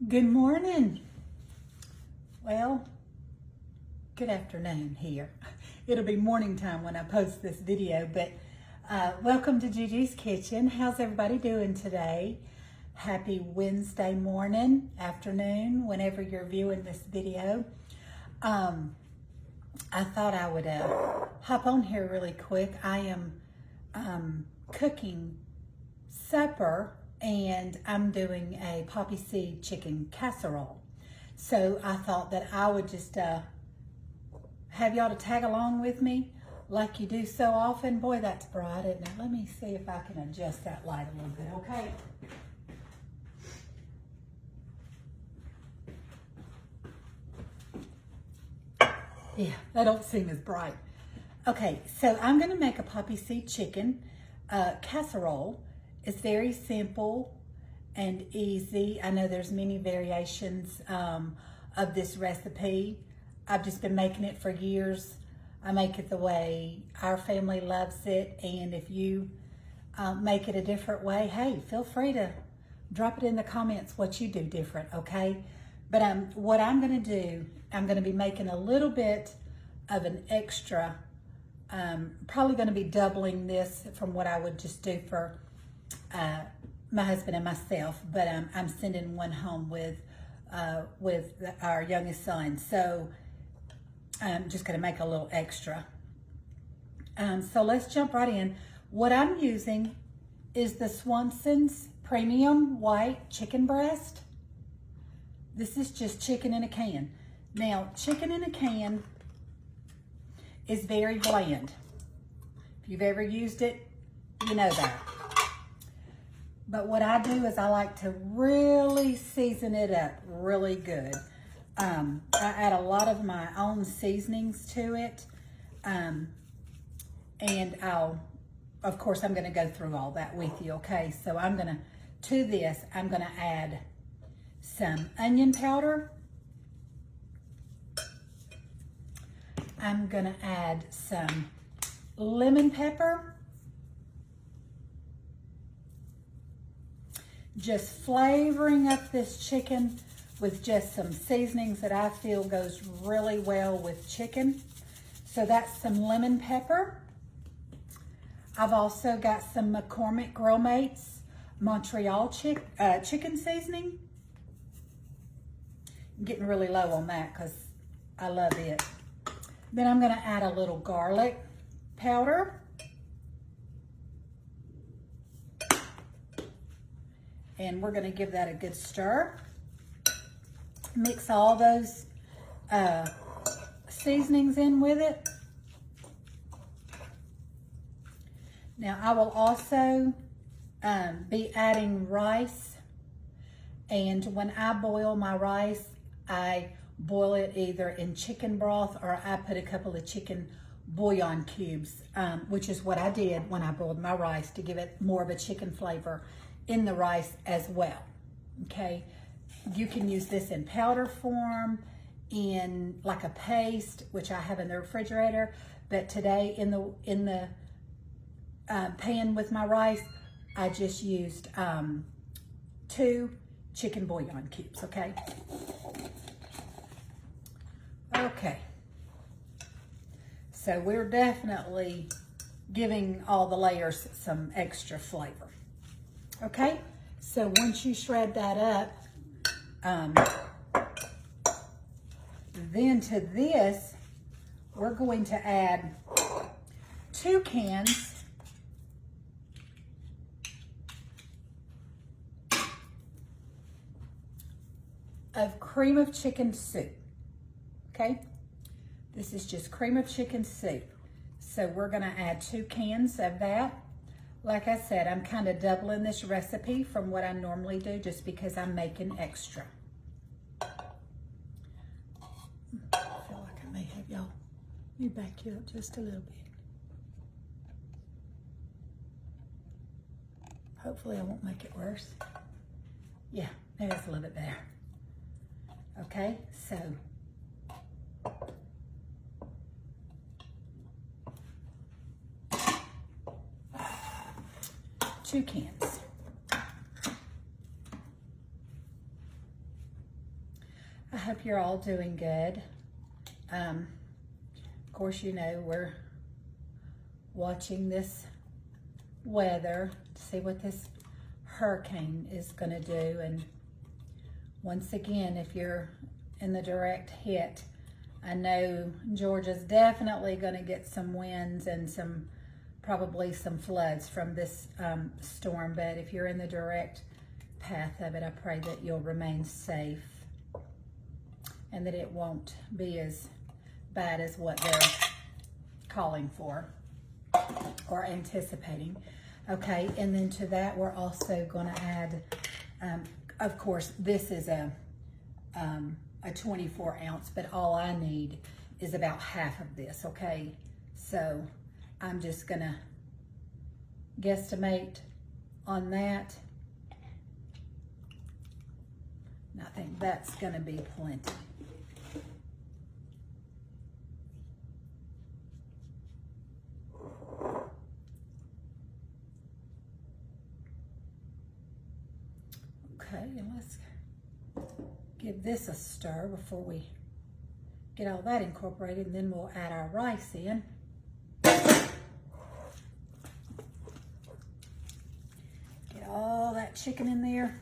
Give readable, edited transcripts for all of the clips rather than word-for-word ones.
Good morning. Well, good afternoon here. It'll be morning time when I post this video, but welcome to Gigi's Kitchen. How's everybody doing today? Happy Wednesday morning, afternoon, whenever you're viewing this video. I thought I would hop on here really quick. I am cooking supper, and I'm doing a poppy seed chicken casserole. So I thought that I would just have y'all to tag along with me like you do so often. Boy, that's bright, isn't it? Let me see if I can adjust that light a little bit, okay? Yeah, that don't seem as bright. Okay, so I'm gonna make a poppy seed chicken casserole. It's very simple and easy. I know there's many variations of this recipe. I've just been making it for years. I make it the way our family loves it, and if you make it a different way, hey, feel free to drop it in the comments what you do different, okay? But what I'm gonna do, I'm gonna be making a little bit of an extra, probably gonna be doubling this from what I would just do for my husband and myself, but I'm sending one home with our youngest son, so I'm just going to make a little extra. So let's jump right in. What I'm using is the Swanson's Premium White Chicken Breast. This is just chicken in a can. Now, chicken in a can is very bland. If you've ever used it, you know that. But what I do is I like to really season it up really good. I add a lot of my own seasonings to it. And of course, I'm gonna go through all that with you, okay? So I'm gonna add some onion powder. I'm gonna add some lemon pepper. Just flavoring up this chicken with just some seasonings that I feel goes really well with chicken. So that's some lemon pepper. I've also got some McCormick Grill Mates Montreal chicken seasoning. I'm getting really low on that because I love it. Then I'm gonna add a little garlic powder. And we're gonna give that a good stir. Mix all those seasonings in with it. Now I will also be adding rice. And when I boil my rice, I boil it either in chicken broth or I put a couple of chicken bouillon cubes, which is what I did when I boiled my rice to give it more of a chicken flavor in the rice as well, okay? You can use this in powder form, in like a paste, which I have in the refrigerator, but today in the pan with my rice, I just used 2 chicken bouillon cubes, okay? Okay, so we're definitely giving all the layers some extra flavor. Okay, so once you shred that up, then to this, we're going to add 2 cans of cream of chicken soup, okay? This is just cream of chicken soup. So we're gonna add 2 cans of that. Like I said, I'm kind of doubling this recipe from what I normally do just because I'm making extra. I feel like I may have y'all. Let me back you up just a little bit. Hopefully I won't make it worse. Yeah, maybe that's a little bit better. Okay, so 2 cans. I hope you're all doing good. Of course, you know, we're watching this weather to see what this hurricane is going to do. And once again, if you're in the direct hit, I know Georgia's definitely going to get some winds and probably some floods from this storm. But if you're in the direct path of it, I pray that you'll remain safe and that it won't be as bad as what they're calling for or anticipating. Okay, and then to that we're also going to add, of course, this is a 24 ounce, but all I need is about half of this. Okay, so I'm just gonna guesstimate on that. And I think that's gonna be plenty. Okay, and let's give this a stir before we get all that incorporated, and then we'll add our rice in. Get all that chicken in there.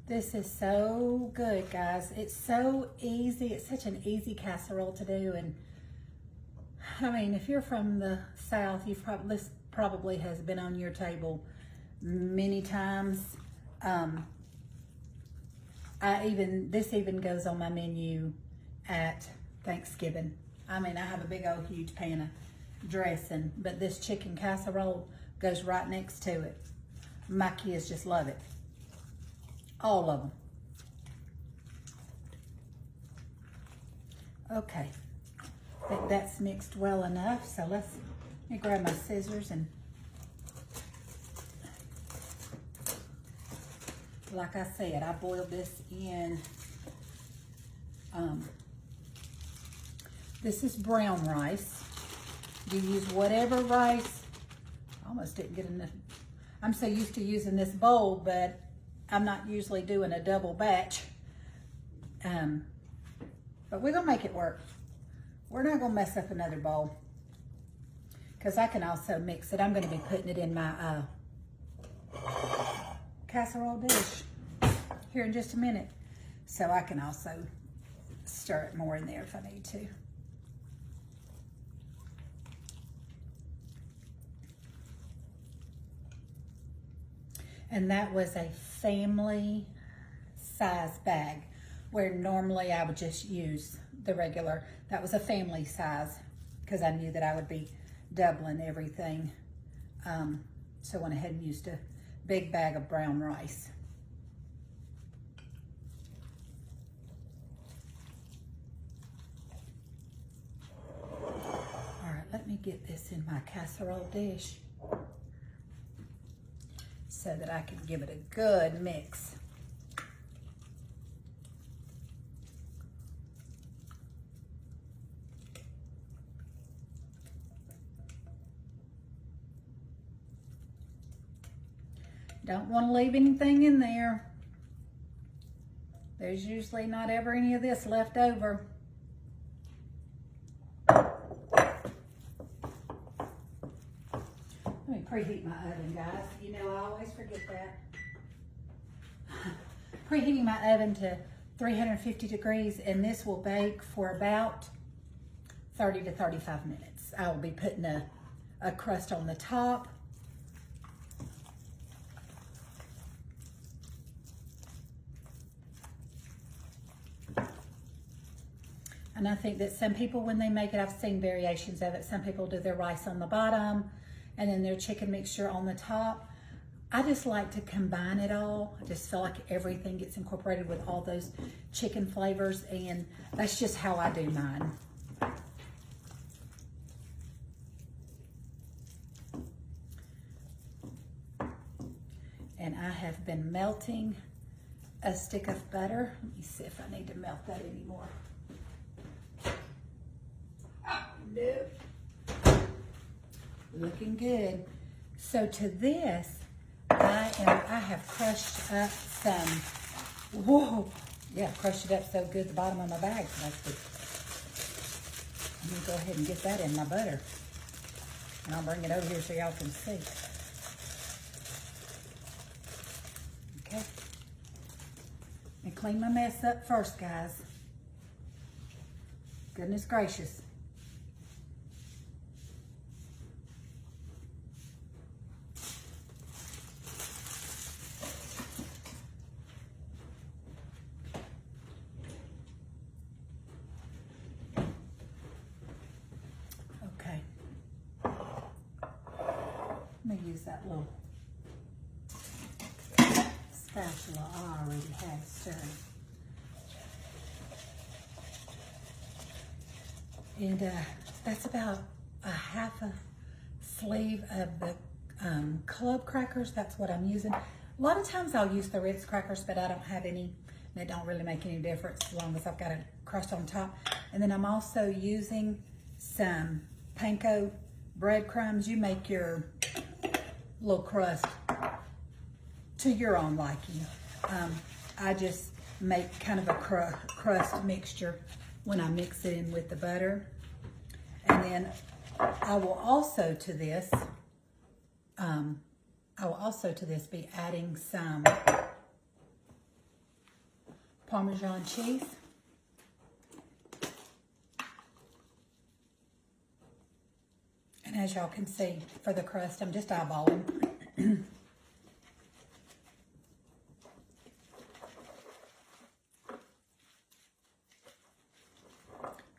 This is so good, guys. It's so easy. It's such an easy casserole to do. And I mean, if you're from the South, this probably has been on your table many times. This even goes on my menu at Thanksgiving. I mean, I have a big old huge pan of dressing, but this chicken casserole goes right next to it. My kids just love it. All of them. Okay. I think that's mixed well enough, so let me grab my scissors. And like I said, I boiled this in, this is brown rice. You use whatever rice. I almost didn't get enough. I'm so used to using this bowl, but I'm not usually doing a double batch. But we're gonna make it work. We're not gonna mess up another bowl, because I can also mix it. I'm gonna be putting it in my casserole dish here in just a minute. So I can also stir it more in there if I need to. And that was a family size bag, where normally I would just use the regular. That was a family size because I knew that I would be doubling everything. So I went ahead and used a big bag of brown rice. All right, let me get this in my casserole dish so that I can give it a good mix. Don't want to leave anything in there. There's usually not ever any of this left over. Let me preheat my oven, guys. You know, I always forget that. Preheating my oven to 350 degrees, and this will bake for about 30 to 35 minutes. I will be putting a crust on the top. And I think that some people, when they make it, I've seen variations of it. Some people do their rice on the bottom and then their chicken mixture on the top. I just like to combine it all. I just feel like everything gets incorporated with all those chicken flavors, and that's just how I do mine. And I have been melting a stick of butter. Let me see if I need to melt that anymore. Nope. Looking good. So to this, I have crushed up some, whoa, yeah, crushed it up so good the bottom of my bag. That's good. Let me go ahead and get that in my butter. And I'll bring it over here so y'all can see. Okay. And clean my mess up first, guys. Goodness gracious. Okay. Let me use that little spatula I already had stirring. And that's about a half a sleeve of the club crackers. That's what I'm using. A lot of times I'll use the Ritz crackers, but I don't have any. And it don't really make any difference as long as I've got a crust on top. And then I'm also using some panko breadcrumbs. You make your little crust to your own liking. I just make kind of a crust mixture when I mix it in with the butter. And then I will also to this be adding some Parmesan cheese. And as y'all can see, for the crust, I'm just eyeballing.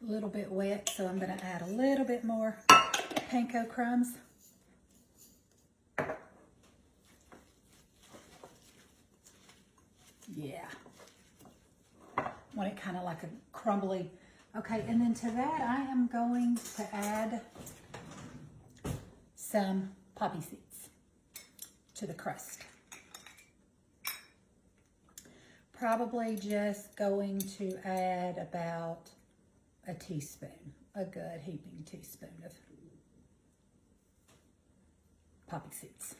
A little bit wet, so I'm going to add a little bit more panko crumbs. Yeah. Want it kind of like a crumbly. Okay, and then to that I am going to add some poppy seeds to the crust. Probably just going to add about a teaspoon, a good heaping teaspoon of poppy seeds.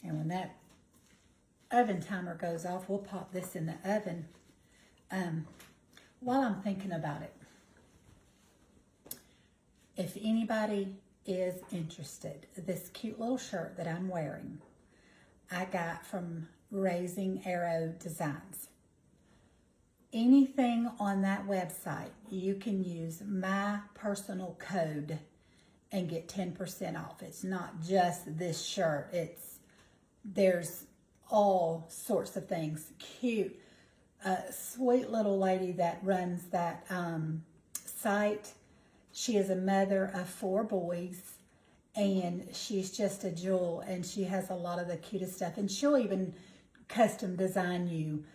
And when that oven timer goes off, we'll pop this in the oven. While I'm thinking about it, if anybody is interested, this cute little shirt that I'm wearing, I got from Raising Arrow Designs. Anything on that website, you can use my personal code and get 10% off. It's not just this shirt. There's all sorts of things. Cute, sweet little lady that runs that site. She is a mother of 4 boys, and she's just a jewel, and she has a lot of the cutest stuff, and she'll even custom design you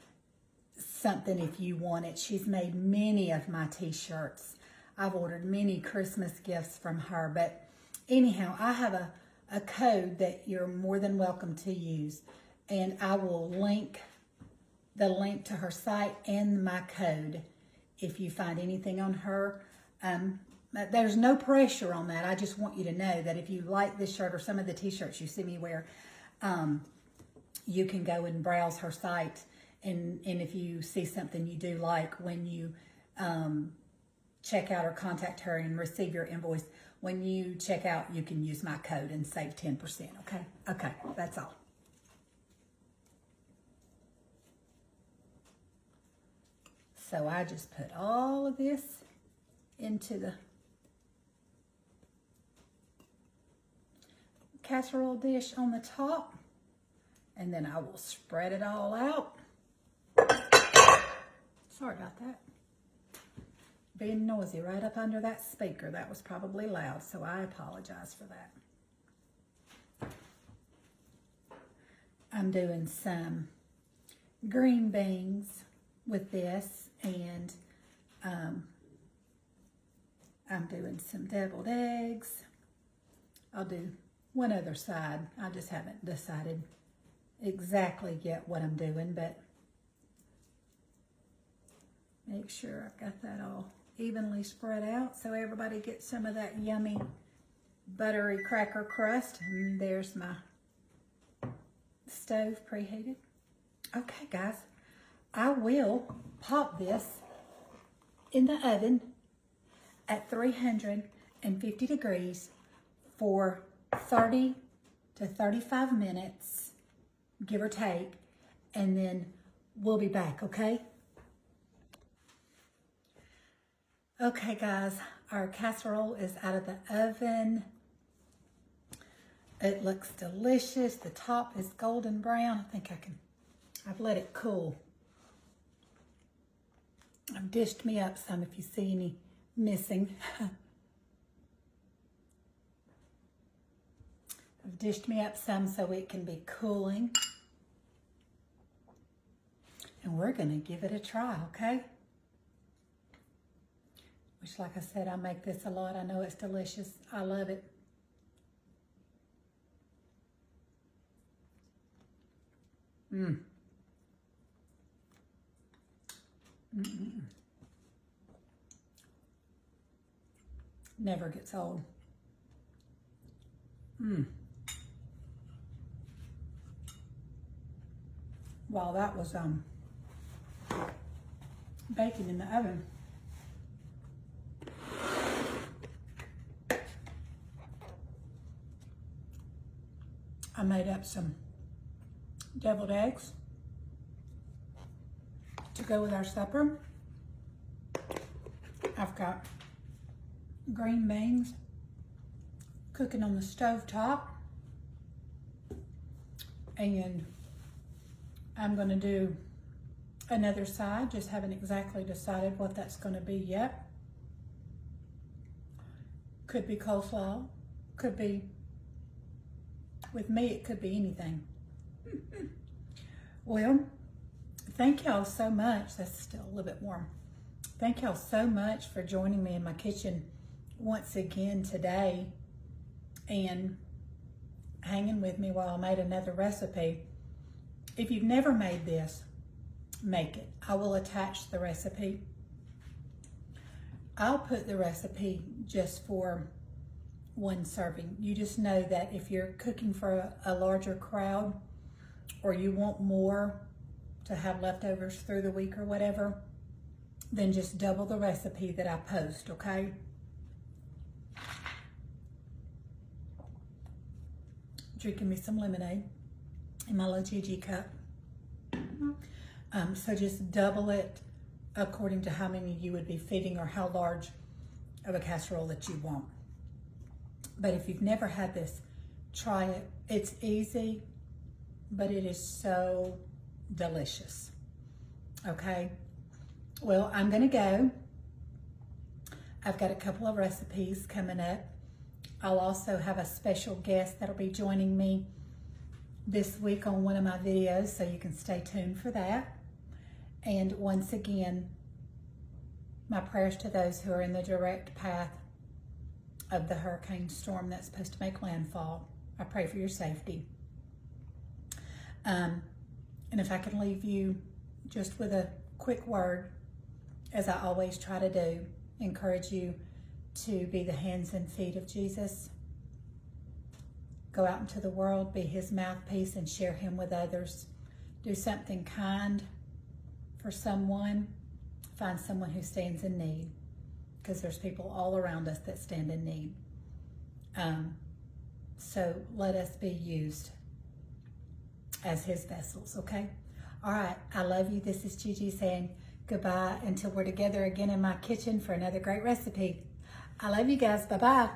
something if you want it. She's made many of my t-shirts. I've ordered many Christmas gifts from her, but anyhow, I have a code that you're more than welcome to use, and I will link the link to her site and my code if you find anything on her. There's no pressure on that. I just want you to know that if you like this shirt or some of the t-shirts you see me wear, you can go and browse her site. And if you see something you do like, when you check out or contact her and receive your invoice, when you check out, you can use my code and save 10%, okay? Okay, that's all. So I just put all of this into the casserole dish on the top, and then I will spread it all out. Sorry about that. Being noisy right up under that speaker. That was probably loud, so I apologize for that. I'm doing some green beans with this, and I'm doing some deviled eggs. I'll do one other side. I just haven't decided exactly yet what I'm doing, but Make sure I've got that all evenly spread out so everybody gets some of that yummy buttery cracker crust. And there's my stove preheated. Okay, guys, I will pop this in the oven at 350 degrees for 30 to 35 minutes, give or take, and then we'll be back, okay? Okay, guys, our casserole is out of the oven. It looks delicious. The top is golden brown. I think I've let it cool. I've dished me up some if you see any missing. I've dished me up some so it can be cooling. And we're gonna give it a try, okay? Which, like I said, I make this a lot. I know it's delicious. I love it. Never gets old. While that was baking in the oven, I made up some deviled eggs to go with our supper. I've got green beans cooking on the stove top, and I'm going to do another side. Just haven't exactly decided what that's going to be yet. Could be coleslaw, could be, with me it could be anything. Well, thank y'all so much. That's still a little bit warm. Thank y'all so much for joining me in my kitchen once again today and hanging with me while I made another recipe. If you've never made this, make it. I will attach the recipe. I'll put the recipe just for one serving. You just know that if you're cooking for a larger crowd, or you want more to have leftovers through the week or whatever, then just double the recipe that I post, okay? Drinking me some lemonade in my little Gigi cup. So just double it according to how many you would be feeding or how large of a casserole that you want. But if you've never had this, try it. It's easy, but it is so delicious. Okay? Well, I'm gonna go. I've got a couple of recipes coming up. I'll also have a special guest that'll be joining me this week on one of my videos, so you can stay tuned for that. And once again, my prayers to those who are in the direct path of the hurricane storm that's supposed to make landfall. I pray for your safety. And if I can leave you just with a quick word, as I always try to do, encourage you to be the hands and feet of Jesus. Go out into the world, be his mouthpiece, and share him with others. Do something kind for someone. Find someone who stands in need, because there's people all around us that stand in need. So let us be used as his vessels, okay? All right, I love you. This is Gigi saying goodbye until we're together again in my kitchen for another great recipe. I love you guys. Bye-bye.